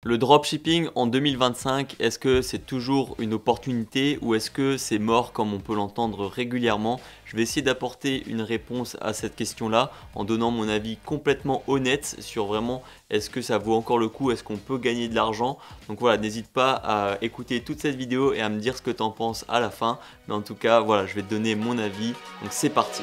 Le dropshipping en 2025, est-ce que c'est toujours une opportunité ou est-ce que c'est mort comme on peut l'entendre régulièrement? Je vais essayer d'apporter une réponse à cette question-là en donnant mon avis complètement honnête sur vraiment est-ce que ça vaut encore le coup, est-ce qu'on peut gagner de l'argent? Donc voilà, n'hésite pas à écouter toute cette vidéo et à me dire ce que tu en penses à la fin. Mais en tout cas, voilà, je vais te donner mon avis. Donc c'est parti.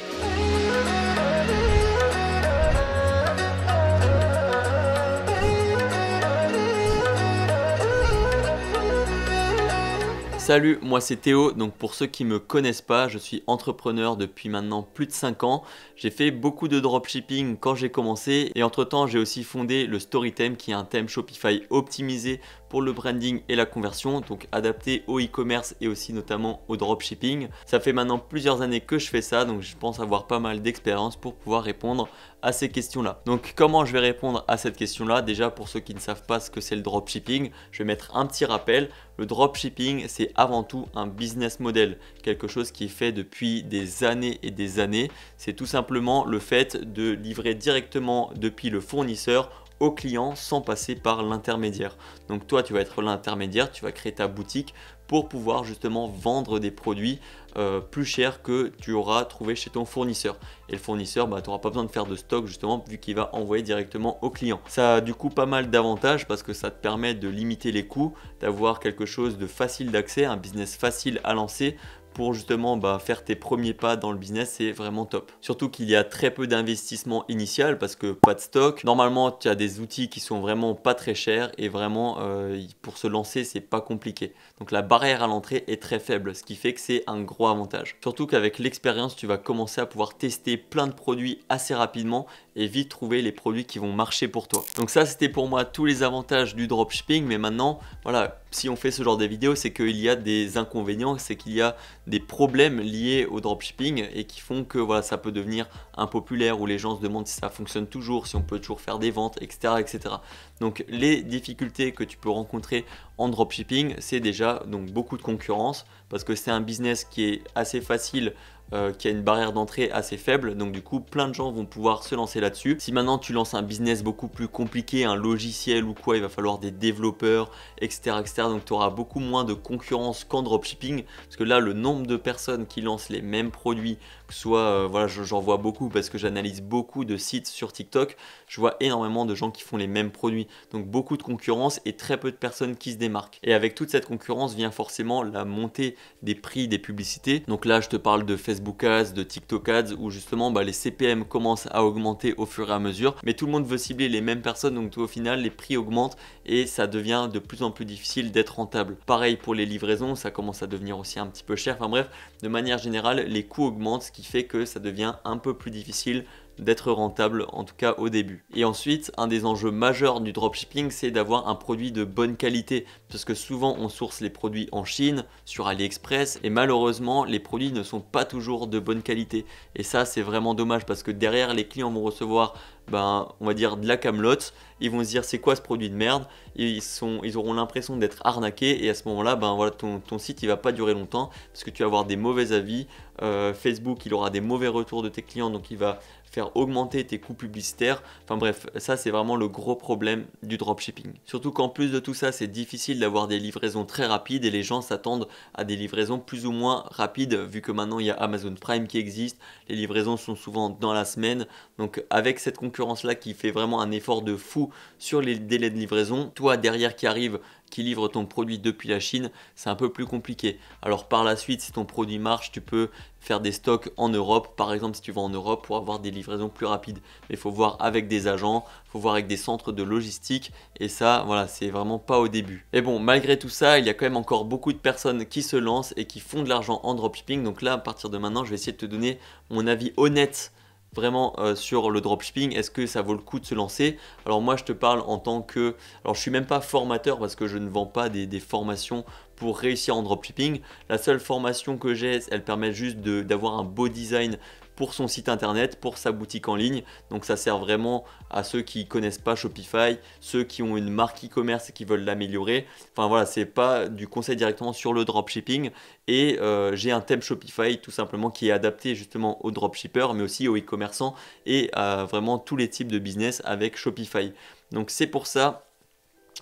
Salut, moi c'est Théo, donc pour ceux qui ne me connaissent pas, je suis entrepreneur depuis maintenant plus de 5 ans. J'ai fait beaucoup de dropshipping quand j'ai commencé et entre temps j'ai aussi fondé le Storytheme qui est un thème Shopify optimisé pour le branding et la conversion, donc adapté au e-commerce et aussi notamment au dropshipping. Ça fait maintenant plusieurs années que je fais ça, donc je pense avoir pas mal d'expérience pour pouvoir répondre à ces questions-là. Donc comment je vais répondre à cette question-là? Déjà pour ceux qui ne savent pas ce que c'est le dropshipping, je vais mettre un petit rappel. Le dropshipping, c'est avant tout un business model, quelque chose qui est fait depuis des années et des années. C'est tout simplement le fait de livrer directement depuis le fournisseur au client sans passer par l'intermédiaire. Donc toi, tu vas être l'intermédiaire, tu vas créer ta boutique pour pouvoir justement vendre des produits plus chers que tu auras trouvé chez ton fournisseur. Et le fournisseur, tu n'auras pas besoin de faire de stock justement vu qu'il va envoyer directement au client. Ça a du coup pas mal d'avantages parce que ça te permet de limiter les coûts, d'avoir quelque chose de facile d'accès, un business facile à lancer pour justement faire tes premiers pas dans le business, c'est vraiment top. Surtout qu'il y a très peu d'investissement initial parce que pas de stock. Normalement, tu as des outils qui sont vraiment pas très chers et vraiment pour se lancer, c'est pas compliqué. Donc la barrière à l'entrée est très faible, ce qui fait que c'est un gros avantage. Surtout qu'avec l'expérience, tu vas commencer à pouvoir tester plein de produits assez rapidement et vite trouver les produits qui vont marcher pour toi. Donc ça, c'était pour moi tous les avantages du dropshipping, mais maintenant, voilà, si on fait ce genre de vidéos, c'est qu'il y a des inconvénients, c'est qu'il y a des problèmes liés au dropshipping et qui font que voilà, ça peut devenir impopulaire où les gens se demandent si ça fonctionne toujours, si on peut toujours faire des ventes, etc. etc. Donc les difficultés que tu peux rencontrer en dropshipping, c'est déjà donc beaucoup de concurrence parce que c'est un business qui est assez facile, qui a une barrière d'entrée assez faible, donc du coup plein de gens vont pouvoir se lancer là-dessus. Si maintenant tu lances un business beaucoup plus compliqué, un logiciel ou quoi, il va falloir des développeurs, etc. etc. donc tu auras beaucoup moins de concurrence qu'en dropshipping, parce que là le nombre de personnes qui lancent les mêmes produits, que ce soit, voilà, j'en vois beaucoup parce que j'analyse beaucoup de sites sur TikTok, je vois énormément de gens qui font les mêmes produits, donc beaucoup de concurrence et très peu de personnes qui se démarquent. Et avec toute cette concurrence vient forcément la montée des prix des publicités, donc là je te parle de Facebook Ads, de TikTok Ads, où justement les CPM commencent à augmenter au fur et à mesure, mais tout le monde veut cibler les mêmes personnes, donc au final les prix augmentent et ça devient de plus en plus difficile d'être rentable. Pareil pour les livraisons, ça commence à devenir aussi un petit peu cher, enfin bref, de manière générale les coûts augmentent, ce qui fait que ça devient un peu plus difficile d'être rentable, en tout cas au début. Et ensuite, un des enjeux majeurs du dropshipping, c'est d'avoir un produit de bonne qualité, parce que souvent on source les produits en Chine, sur AliExpress, et malheureusement les produits ne sont pas toujours de bonne qualité. Et ça c'est vraiment dommage, parce que derrière les clients vont recevoir on va dire de la camelote, ils vont se dire c'est quoi ce produit de merde, ils auront l'impression d'être arnaqués et à ce moment là voilà, ton site il va pas durer longtemps parce que tu vas avoir des mauvais avis, Facebook il aura des mauvais retours de tes clients, donc il va faire augmenter tes coûts publicitaires. Enfin bref, ça c'est vraiment le gros problème du dropshipping. Surtout qu'en plus de tout ça, c'est difficile d'avoir des livraisons très rapides et les gens s'attendent à des livraisons plus ou moins rapides vu que maintenant il y a Amazon Prime qui existe, les livraisons sont souvent dans la semaine. Donc avec cette concurrence là qui fait vraiment un effort de fou sur les délais de livraison, toi derrière qui livre ton produit depuis la Chine, c'est un peu plus compliqué. Alors par la suite, si ton produit marche, tu peux faire des stocks en Europe, par exemple si tu vas en Europe pour avoir des livraisons plus rapides. Mais il faut voir avec des agents, il faut voir avec des centres de logistique et ça, voilà, c'est vraiment pas au début. Et bon, malgré tout ça, il y a quand même encore beaucoup de personnes qui se lancent et qui font de l'argent en dropshipping. Donc là, à partir de maintenant, je vais essayer de te donner mon avis honnête vraiment sur le dropshipping. Est-ce que ça vaut le coup de se lancer? Alors moi je te parle en tant que, alors je suis même pas formateur parce que je ne vends pas des formations pour réussir en dropshipping. La seule formation que j'ai, elle permet juste d'avoir un beau design pour son site internet, pour sa boutique en ligne. Donc ça sert vraiment à ceux qui connaissent pas Shopify, ceux qui ont une marque e-commerce et qui veulent l'améliorer. Enfin voilà, c'est pas du conseil directement sur le dropshipping. Et j'ai un thème Shopify tout simplement qui est adapté justement aux dropshippers, mais aussi aux e-commerçants et à vraiment tous les types de business avec Shopify. Donc c'est pour ça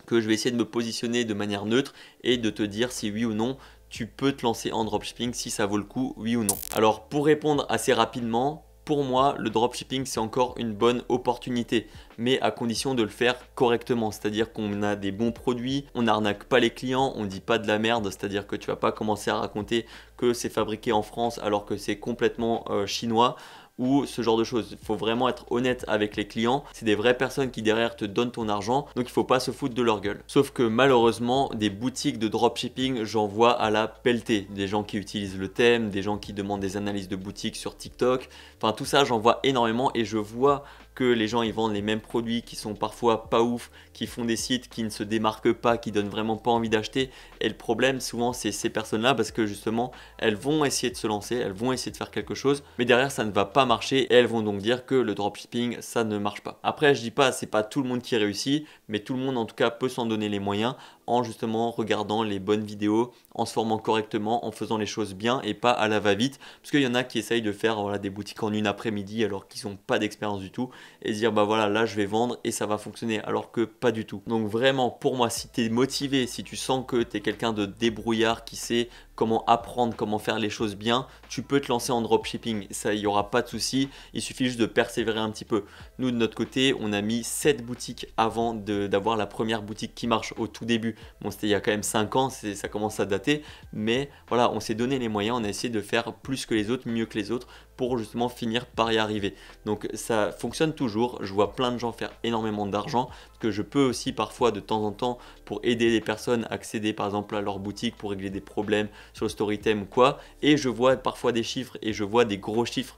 que je vais essayer de me positionner de manière neutre et de te dire si oui ou non tu peux te lancer en dropshipping, si ça vaut le coup, oui ou non. Alors pour répondre assez rapidement, pour moi, le dropshipping, c'est encore une bonne opportunité, mais à condition de le faire correctement. C'est-à-dire qu'on a des bons produits, on n'arnaque pas les clients, on ne dit pas de la merde, c'est-à-dire que tu vas pas commencer à raconter que c'est fabriqué en France alors que c'est complètement chinois, ou ce genre de choses. Il faut vraiment être honnête avec les clients. C'est des vraies personnes qui derrière te donnent ton argent, donc il ne faut pas se foutre de leur gueule. Sauf que malheureusement, des boutiques de dropshipping, j'en vois à la pelletée. Des gens qui utilisent le thème, des gens qui demandent des analyses de boutiques sur TikTok. Enfin tout ça, j'en vois énormément et je vois que les gens ils vendent les mêmes produits qui sont parfois pas ouf, qui font des sites qui ne se démarquent pas, qui donnent vraiment pas envie d'acheter. Et le problème souvent c'est ces personnes-là parce que justement elles vont essayer de se lancer, elles vont essayer de faire quelque chose, mais derrière ça ne va pas marcher et elles vont donc dire que le dropshipping ça ne marche pas. Après je dis pas c'est pas tout le monde qui réussit, mais tout le monde en tout cas peut s'en donner les moyens en justement regardant les bonnes vidéos, en se formant correctement, en faisant les choses bien et pas à la va-vite, parce qu'il y en a qui essayent de faire voilà, des boutiques en une après-midi alors qu'ils n'ont pas d'expérience du tout et dire bah voilà là je vais vendre et ça va fonctionner alors que pas du tout. Donc vraiment pour moi si tu es motivé, si tu sens que tu es quelqu'un de débrouillard qui sait comment apprendre, comment faire les choses bien, tu peux te lancer en dropshipping, ça il n'y aura pas de souci, il suffit juste de persévérer un petit peu. Nous de notre côté on a mis 7 boutiques avant d'avoir la première boutique qui marche au tout début. Bon c'était il y a quand même 5 ans, ça commence à dater, mais voilà on s'est donné les moyens, on a essayé de faire plus que les autres, mieux que les autres pour justement finir par y arriver. Donc ça fonctionne toujours, je vois plein de gens faire énormément d'argent, parce que je peux aussi parfois de temps en temps pour aider les personnes à accéder par exemple à leur boutique pour régler des problèmes sur le StoryTime ou quoi, et je vois parfois des chiffres et je vois des gros chiffres.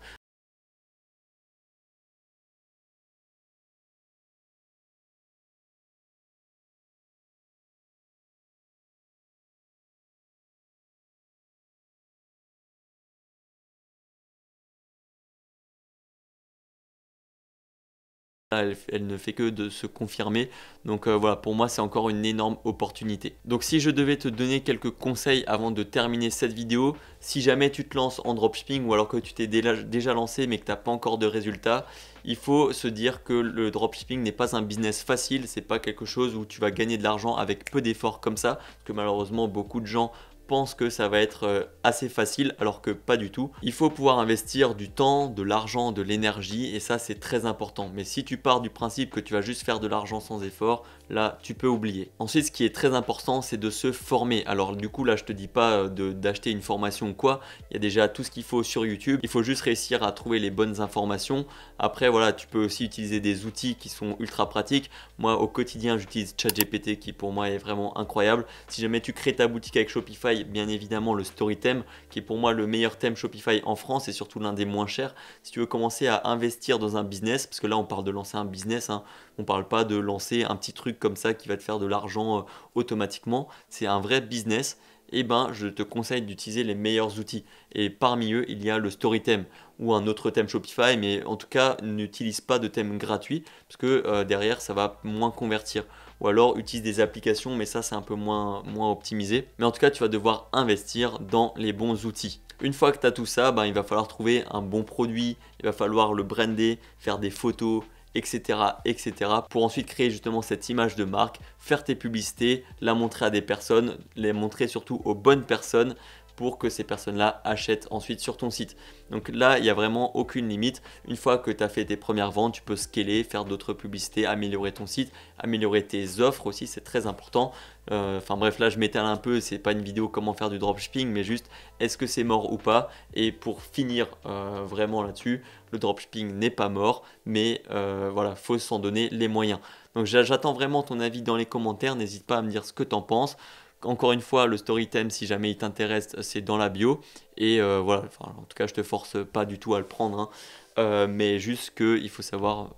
Elle ne fait que de se confirmer. Donc voilà, pour moi, c'est encore une énorme opportunité. Donc si je devais te donner quelques conseils avant de terminer cette vidéo, si jamais tu te lances en dropshipping ou alors que tu t'es déjà lancé mais que tu n'as pas encore de résultats, il faut se dire que le dropshipping n'est pas un business facile, c'est pas quelque chose où tu vas gagner de l'argent avec peu d'efforts comme ça, parce que malheureusement beaucoup de gens pense que ça va être assez facile alors que pas du tout. Il faut pouvoir investir du temps, de l'argent, de l'énergie et ça c'est très important. Mais si tu pars du principe que tu vas juste faire de l'argent sans effort, là tu peux oublier. Ensuite ce qui est très important c'est de se former. Alors du coup là je te dis pas d'acheter une formation ou quoi, il y a déjà tout ce qu'il faut sur YouTube. Il faut juste réussir à trouver les bonnes informations. Après voilà tu peux aussi utiliser des outils qui sont ultra pratiques. Moi au quotidien j'utilise ChatGPT qui pour moi est vraiment incroyable. Si jamais tu crées ta boutique avec Shopify, bien évidemment le StoryTheme qui est pour moi le meilleur thème Shopify en France et surtout l'un des moins chers. Si tu veux commencer à investir dans un business, parce que là on parle de lancer un business, hein, on parle pas de lancer un petit truc comme ça qui va te faire de l'argent automatiquement, c'est un vrai business. Et ben je te conseille d'utiliser les meilleurs outils et parmi eux il y a le StoryTheme ou un autre thème Shopify, mais en tout cas n'utilise pas de thème gratuit parce que derrière ça va moins convertir, ou alors utilise des applications mais ça c'est un peu moins optimisé, mais en tout cas tu vas devoir investir dans les bons outils. Une fois que tu as tout ça, ben, il va falloir trouver un bon produit, il va falloir le brander, faire des photos, etc., etc. pour ensuite créer justement cette image de marque, faire tes publicités, la montrer à des personnes, les montrer surtout aux bonnes personnes pour que ces personnes-là achètent ensuite sur ton site. Donc là, il n'y a vraiment aucune limite. Une fois que tu as fait tes premières ventes, tu peux scaler, faire d'autres publicités, améliorer ton site, améliorer tes offres aussi, c'est très important. Enfin bref, là je m'étale un peu, c'est pas une vidéo comment faire du dropshipping, mais juste est-ce que c'est mort ou pas. Et pour finir vraiment là-dessus, le dropshipping n'est pas mort, mais voilà, faut s'en donner les moyens. Donc j'attends vraiment ton avis dans les commentaires, n'hésite pas à me dire ce que tu en penses. Encore une fois, le StoryTheme, si jamais il t'intéresse, c'est dans la bio. Et voilà, enfin, en tout cas, je te force pas du tout à le prendre, hein. Mais juste qu'il faut savoir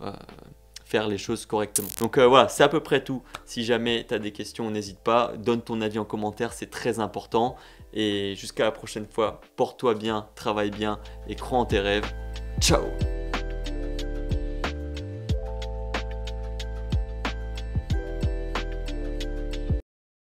faire les choses correctement. Donc voilà, c'est à peu près tout. Si jamais tu as des questions, n'hésite pas. Donne ton avis en commentaire, c'est très important. Et jusqu'à la prochaine fois, porte-toi bien, travaille bien et crois en tes rêves. Ciao!